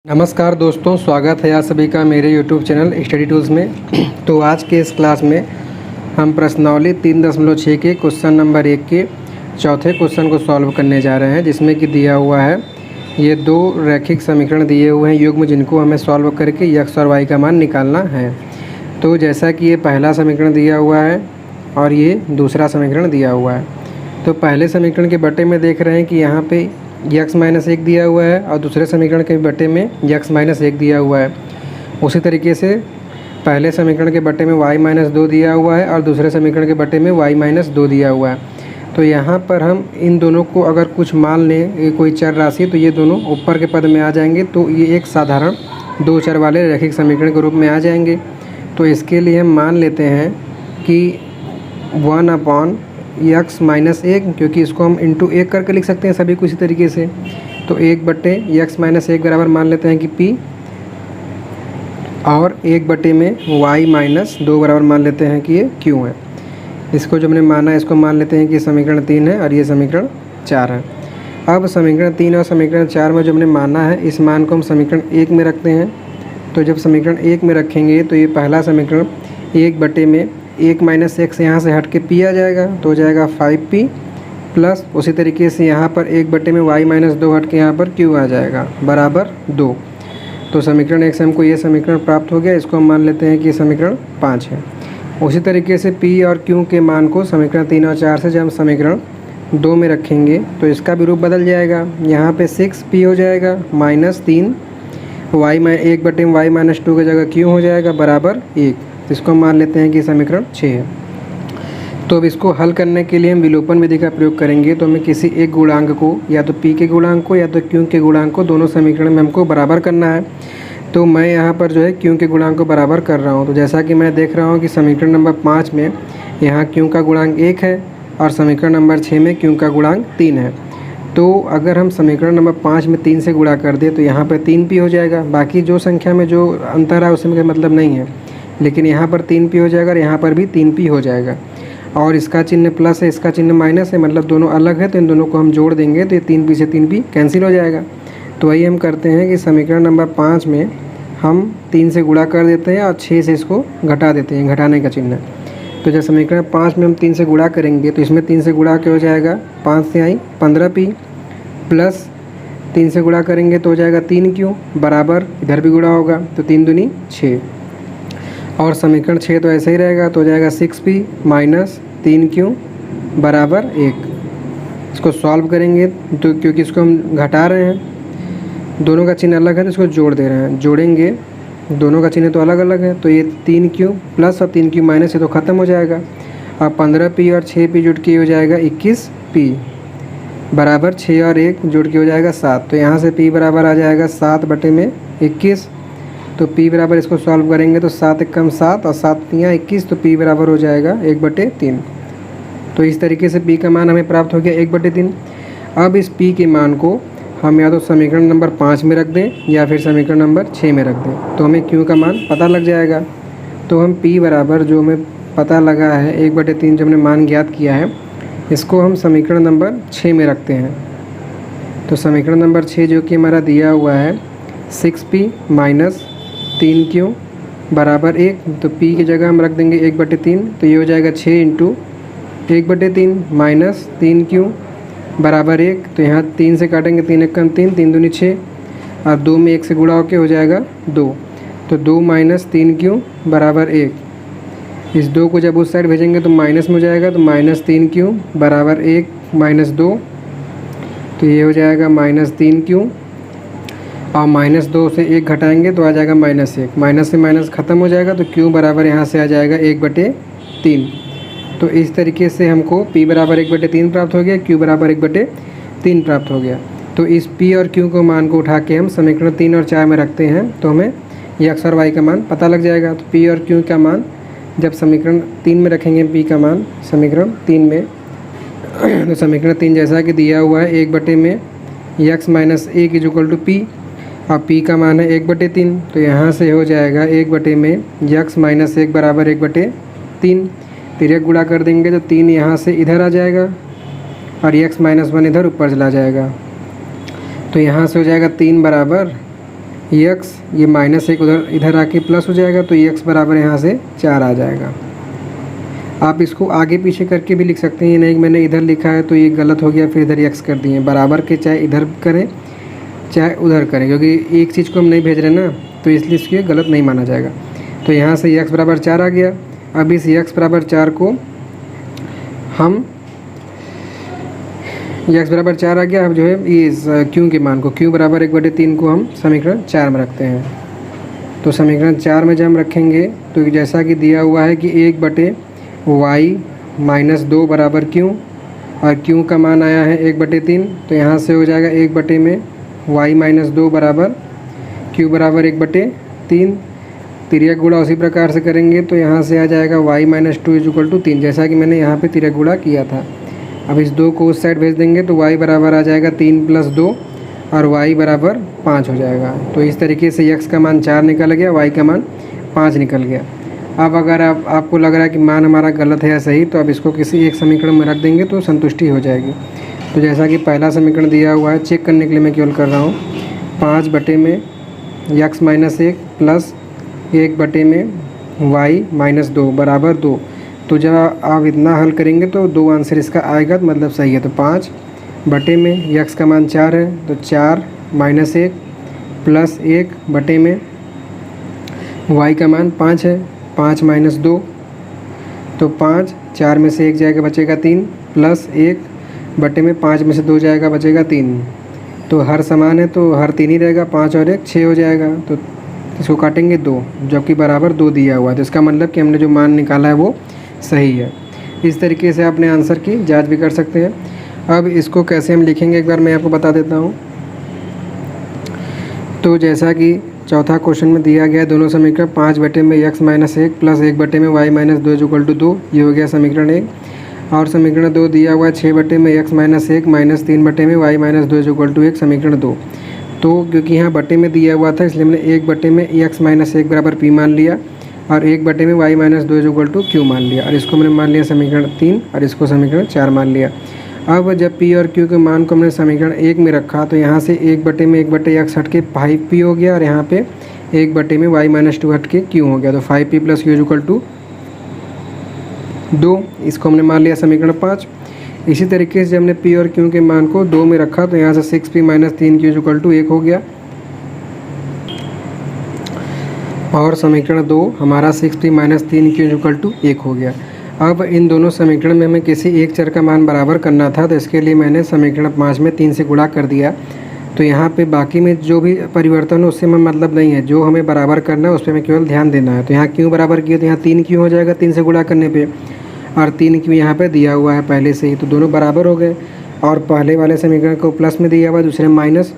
नमस्कार दोस्तों, स्वागत है आप सभी का मेरे YouTube चैनल स्टडी टूल्स में। तो आज के इस क्लास में हम प्रश्नावली 3.6 के क्वेश्चन नंबर 1 के चौथे क्वेश्चन को सॉल्व करने जा रहे हैं, जिसमें कि दिया हुआ है ये दो रैखिक समीकरण दिए हुए हैं युग्म, जिनको हमें सॉल्व करके x और y का मान निकालना है। तो जैसा कि ये पहला समीकरण दिया हुआ है और ये दूसरा समीकरण दिया हुआ है। तो पहले समीकरण के बटे में देख रहे हैं कि यहाँ पे x-1 दिया हुआ है और दूसरे समीकरण के बटे में x-1 दिया हुआ है। उसी तरीके से पहले समीकरण के बटे में y-2 दिया हुआ है और दूसरे समीकरण के बटे में y-2 दिया हुआ है। तो यहाँ पर हम इन दोनों को अगर कुछ मान लें, कोई चर राशि, तो ये दोनों ऊपर के पद में आ जाएंगे। तो ये एक साधारण दो चर वाले रैखिक समीकरण के रूप में आ जाएंगे। तो इसके लिए हम मान लेते हैं कि 1/x-1, क्योंकि इसको हम इंटू 1 करके लिख सकते हैं सभी को इसी तरीके से। तो 1/x-1 बराबर मान लेते हैं कि p, और 1/y-2 बराबर मान लेते हैं कि ये q है। इसको जो हमने माना है इसको मान लेते हैं कि समीकरण 3 है और ये समीकरण 4 है। अब समीकरण 3 और समीकरण 4 में जो हमने माना है, इस मान को हम समीकरण 1 में रखते हैं। तो जब समीकरण 1 में रखेंगे तो ये पहला समीकरण 1/(1-x) यहाँ से हट के p आ जाएगा, तो हो जाएगा 5p, प्लस उसी तरीके से यहाँ पर 1/y-2 हट के यहाँ पर q आ जाएगा बराबर 2। तो समीकरण 1 से हमको ये समीकरण प्राप्त हो गया। इसको हम मान लेते हैं कि समीकरण 5 है। उसी तरीके से p और q के मान को समीकरण 3 और 4 से जब हम समीकरण 2 में रखेंगे तो इसका भी रूप बदल जाएगा। यहाँ पे 6p हो जाएगा माइनस 3 1/y-2 की जगह q हो जाएगा बराबर 1। इसको मान लेते हैं कि समीकरण 6 है। तो अब इसको हल करने के लिए हम विलोपन विधि का प्रयोग करेंगे। तो हमें किसी एक गुणांक को, या तो p के गुणांक को या तो q के गुणांक को, दोनों समीकरण में हमको बराबर करना है। तो मैं यहाँ पर जो है q के गुणांक को बराबर कर रहा हूँ। तो जैसा कि मैं देख रहा हूँ कि समीकरण नंबर 5 में यहाँ q का गुणांक 1 है और समीकरण नंबर 6 में q का गुणांक 3 है। तो अगर हम समीकरण नंबर 5 में 3 से गुणा कर दें तो यहाँ पर 3p हो जाएगा। बाकी जो संख्या में जो अंतर है उसमें मतलब नहीं है, लेकिन यहाँ पर 3p हो जाएगा और यहाँ पर भी 3p हो जाएगा। और इसका चिन्ह प्लस है, इसका चिन्ह माइनस है, मतलब दोनों अलग है। तो इन दोनों को हम जोड़ देंगे तो ये 3p से 3p कैंसिल हो जाएगा। तो वही हम करते हैं कि समीकरण नंबर 5 में हम 3 से गुणा कर देते हैं और 6 से इसको घटा देते हैं, घटाने का चिन्ह। तो जब समीकरण 5 में हम 3 से गुणा करेंगे तो इसमें 3 से गुणा क्या हो जाएगा, 5 से आई 15p, प्लस 3 से गुणा करेंगे तो हो जाएगा 3q बराबर, इधर भी गुणा होगा तो 3 दूनी 6, और समीकरण 6 तो ऐसे ही रहेगा। तो हो जाएगा 6p माइनस 3q बराबर 1। इसको सॉल्व करेंगे तो क्योंकि इसको हम घटा रहे हैं, दोनों का चिन्ह अलग है तो इसको जोड़ दे रहे हैं। जोड़ेंगे, दोनों का चिन्ह तो अलग अलग है, तो ये 3q प्लस और 3q माइनस, ये तो ख़त्म हो जाएगा। अब 15p और 6p जुड़ के हो जाएगा 21p बराबर 6 और 1 जुड़ के हो जाएगा 7। तो यहाँ से p बराबर आ जाएगा 7/21। तो p बराबर, इसको सॉल्व करेंगे तो 7 एकम 7 और 7 या 21, तो p बराबर हो जाएगा 1/3। तो इस तरीके से p का मान हमें प्राप्त हो गया 1/3। अब इस p के मान को हम या तो समीकरण नंबर 5 में रख दें या फिर समीकरण नंबर 6 में रख दें, तो हमें q का मान पता लग जाएगा। तो हम p बराबर, जो हमें पता लगा है 1/3 जो हमने मान ज्ञात किया है, इसको हम समीकरण नंबर 6 में रखते हैं। तो समीकरण नंबर 6 जो कि हमारा दिया हुआ है 6p माइनस 3q बराबर 1, तो p की जगह हम रख देंगे 1/3। तो ये हो जाएगा 6 इंटू 1/3 माइनस 3q बराबर 1। तो यहाँ 3 से काटेंगे, 3 एकम 3, 3 दूनी 6, और 2 में 1 से गुणा होकर हो जाएगा 2। तो 2 माइनस 3q बराबर 1। इस 2 को जब उस साइड भेजेंगे तो माइनस में हो जाएगा, तो माइनस 3q बराबर 1 माइनस 2। तो ये हो जाएगा माइनस 3q, और माइनस 2 से 1 घटाएंगे तो आ जाएगा -1। माइनस से माइनस ख़त्म हो जाएगा, तो q बराबर यहाँ से आ जाएगा 1/3। तो इस तरीके से हमको p बराबर 1/3 प्राप्त हो गया, q बराबर 1/3 प्राप्त हो गया। तो इस p और q को मान को उठा के हम समीकरण 3 और 4 में रखते हैं तो हमें x और y का मान पता लग जाएगा। तो p और q का मान जब समीकरण 3 में रखेंगे, p का मान समीकरण 3 में, तो समीकरण 3 जैसा कि दिया हुआ है 1/में x-1 = p, और p का मान है 1/3। तो यहाँ से हो जाएगा 1/में x-1 बराबर 1/3। 3 गुणा कर देंगे तो 3 यहाँ से इधर आ जाएगा और x-1 इधर ऊपर चला जाएगा। तो यहाँ से हो जाएगा 3 बराबर एक्स ये -1 उधर इधर आके प्लस हो जाएगा, तो एक्स बराबर यहाँ से 4 आ जाएगा। आप इसको आगे पीछे करके भी लिख सकते हैं, ये नहीं कि मैंने इधर लिखा है तो ये गलत हो गया फिर इधर एक्स कर दिए। बराबर के चाहे इधर करें चाहे उधर करें, क्योंकि एक चीज़ को हम नहीं भेज रहे ना, तो इसलिए इसके गलत नहीं माना जाएगा। तो यहाँ से एक्स बराबर 4 आ गया। अब इस एक्स बराबर 4 को हम एक्स बराबर 4 आ गया। अब जो है इस क्यू के मान को क्यू बराबर 1/3 को हम समीकरण 4 में रखते हैं। तो समीकरण 4 में जब हम रखेंगे तो जैसा कि दिया हुआ है कि 1/y - 2 बराबर क्यू, और क्यू का मान आया है 1/3, तो यहाँ से हो जाएगा 1/y - 2 बराबर क्यू बराबर 1/3। तिर्यक गुणा उसी प्रकार से करेंगे तो यहाँ से आ जाएगा y - 2 = 3, जैसा कि मैंने यहाँ पे तिर्यक गुणा किया था। अब इस 2 को उस साइड भेज देंगे तो y बराबर आ जाएगा 3 + 2 और y बराबर 5 हो जाएगा। तो इस तरीके से x का मान 4 निकल गया, y का मान 5 निकल गया। अब अगर आपको लग रहा है कि मान हमारा गलत है या सही, तो अब इसको किसी एक समीकरण में रख देंगे तो संतुष्टि हो जाएगी। तो जैसा कि पहला समीकरण दिया हुआ है, चेक करने के लिए मैं केवल कर रहा हूँ 5/x - 1 प्लस 1/y - 2 बराबर 2। तो जब आप इतना हल करेंगे तो 2 आंसर इसका आएगा, तो मतलब सही है। तो 5/, x का मान 4 है तो 4 - 1 प्लस 1/, y का मान 5 है, 5 - 2 तो 5, 4 में से 1 जाएगा बचेगा 3, प्लस 1/, 5 में से 2 जाएगा बचेगा 3। तो हर समान है तो हर 3 ही रहेगा, 5 और 1 6 हो जाएगा। तो इसको काटेंगे 2, जबकि बराबर 2 दिया हुआ है, तो इसका मतलब कि हमने जो मान निकाला है वो सही है। इस तरीके से अपने आंसर की जांच भी कर सकते हैं। अब इसको कैसे हम लिखेंगे एक बार मैं आपको बता देता हूँ। तो जैसा कि चौथा क्वेश्चन में दिया गया दोनों समीकरण 5/x - 1 प्लस 1/y - 2 = 2, ये हो गया समीकरण 1। और समीकरण 2 दिया हुआ है 6/x - 1 माइनस 3/y - 2 = 1, समीकरण 2। तो क्योंकि यहाँ बटे में दिया हुआ था इसलिए हमने 1/x - 1 बराबर p मान लिया और 1/y - 2 = q मान लिया, और इसको मैंने मान लिया समीकरण 3 और इसको समीकरण 4 मान लिया। अब जब p और q के मान को हमने समीकरण 1 में रखा तो यहाँ से 1/x हट के 5p हो गया, और यहाँ पे 1/y - 2 हट के q हो गया, तो 5p + q = 2। इसको हमने मान लिया समीकरण 5। इसी तरीके से हमने p और q के मान को 2 में रखा तो यहाँ से 6p - 3q = 1 हो गया, और समीकरण 2 हमारा 6p - 3q = 1 हो गया। अब इन दोनों समीकरण में हमें किसी एक चर का मान बराबर करना था, तो इसके लिए मैंने समीकरण 5 में 3 से गुणा कर दिया। तो यहाँ पे बाकी में जो भी परिवर्तन हो उससे हमें मतलब नहीं है, जो हमें बराबर करना है उस पर हमें केवल ध्यान देना है। तो यहाँ क्यों बराबर किया तो यहाँ 3q हो जाएगा 3 से गुणा करने पे, और 3q यहाँ पे दिया हुआ है पहले से ही, तो दोनों बराबर हो गए। और पहले वाले समीकरण को प्लस में दिया हुआ है, दूसरे माइनस,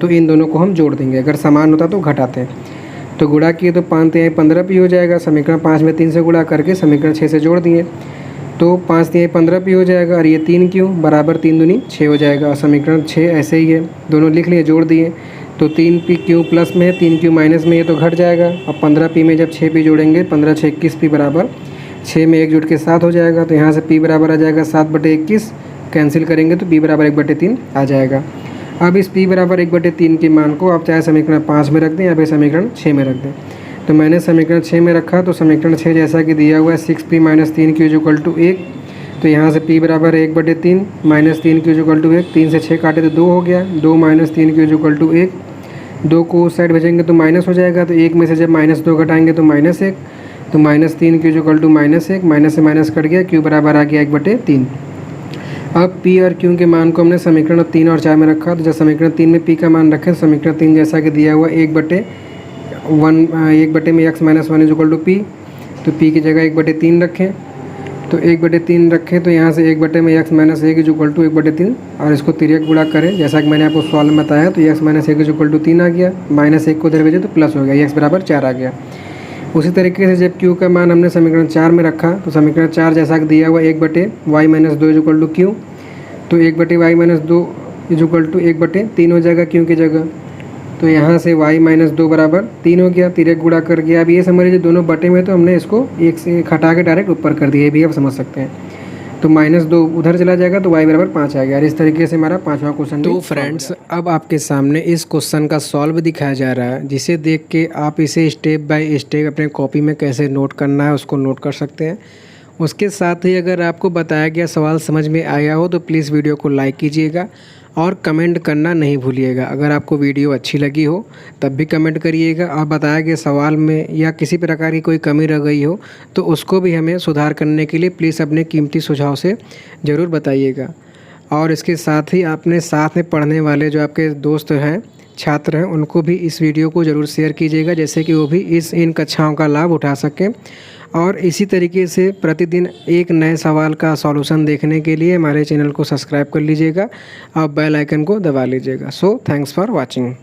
तो इन दोनों को हम जोड़ देंगे। अगर समान होता तो घटाते हैं, तो गुणा किए तो 5 × 15p हो जाएगा। समीकरण 5 में 3 से गुणा करके समीकरण 6 से जोड़ दिए तो 5 × 15p हो जाएगा, और ये 3q बराबर 3 दूनी 6 हो जाएगा। और समीकरण 6 ऐसे ही है, दोनों लिख लिए जोड़ दिए, तो 3pq प्लस में है 3q माइनस में, ये तो घट जाएगा। अब 15p में जब 6p जोड़ेंगे 15 × 6 = 21p बराबर 6 में 1 जुड़ के 7 हो जाएगा। तो यहाँ से p बराबर आ जाएगा 7/21, कैंसिल करेंगे तो p बराबर 1/3 आ जाएगा। अब इस p बराबर 1/3 के मान को आप चाहे समीकरण 5 में रख दें या फिर समीकरण 6 में रख दें। तो मैंने समीकरण 6 में रखा, तो समीकरण 6 जैसा कि दिया हुआ है 6p - 3q = 1, तो यहाँ से p बराबर 1/3 - 3q = 1, 3 से 6 काटे तो 2 हो गया, 2 - 3q = 1, 2 को उस साइड भेजेंगे तो माइनस हो जाएगा, तो 1 में से जब -2 घटाएंगे तो -1, तो -3q = -1, माइनस से माइनस कट गया, q बराबर आ गया 1/3। अब p और q के मान को हमने समीकरण 3 और 4 में रखा, तो जब समीकरण 3 में p का मान रखें, समीकरण 3 जैसा कि दिया हुआ 1/1 1/x - 1 = p, तो p की जगह 1/3 रखें। तो 1/3 रखें तो यहाँ से 1/x - 1 = 1/3, और इसको तिर्यक गुणा करें जैसा कि मैंने आपको सवाल में बताया, तो x - 1 = 3 आ गया, -1 को इधर भेजे तो प्लस हो गया, x बराबर 4 आ गया। उसी तरीके से जब q का मान हमने समीकरण 4 में रखा, तो समीकरण 4 जैसा कि दिया हुआ 1/y - 2 = q, तो 1/y - 2 = 1/3 हो जाएगा q की जगह। तो यहाँ से y - 2 बराबर 3 हो गया, तिर्यक गुणा कर गया। अब ये समझ लीजिए दोनों बटे में, तो हमने इसको 1 से घटा के डायरेक्ट ऊपर कर दिया, ये भी आप समझ सकते हैं। तो -2 उधर चला जाएगा तो y बराबर 5 आ गया। और इस तरीके से हमारा 5वां क्वेश्चन। तो फ्रेंड्स अब आपके सामने इस क्वेश्चन का सॉल्व दिखाया जा रहा है, जिसे देख के आप इसे स्टेप बाय स्टेप अपने कॉपी में कैसे नोट करना है उसको नोट कर सकते हैं। उसके साथ ही अगर आपको बताया गया सवाल समझ में आया हो तो प्लीज़ वीडियो को लाइक कीजिएगा और कमेंट करना नहीं भूलिएगा। अगर आपको वीडियो अच्छी लगी हो तब भी कमेंट करिएगा, और बताया गया सवाल में या किसी प्रकार की कोई कमी रह गई हो तो उसको भी हमें सुधार करने के लिए प्लीज़ अपने कीमती सुझाव से ज़रूर बताइएगा। और इसके साथ ही आपने साथ में पढ़ने वाले जो आपके दोस्त हैं, छात्र हैं, उनको भी इस वीडियो को ज़रूर शेयर कीजिएगा, जैसे कि वो भी इन कक्षाओं का लाभ उठा सकें। और इसी तरीके से प्रतिदिन एक नए सवाल का सॉल्यूशन देखने के लिए हमारे चैनल को सब्सक्राइब कर लीजिएगा और बेल आइकन को दबा लीजिएगा। So thanks for watching.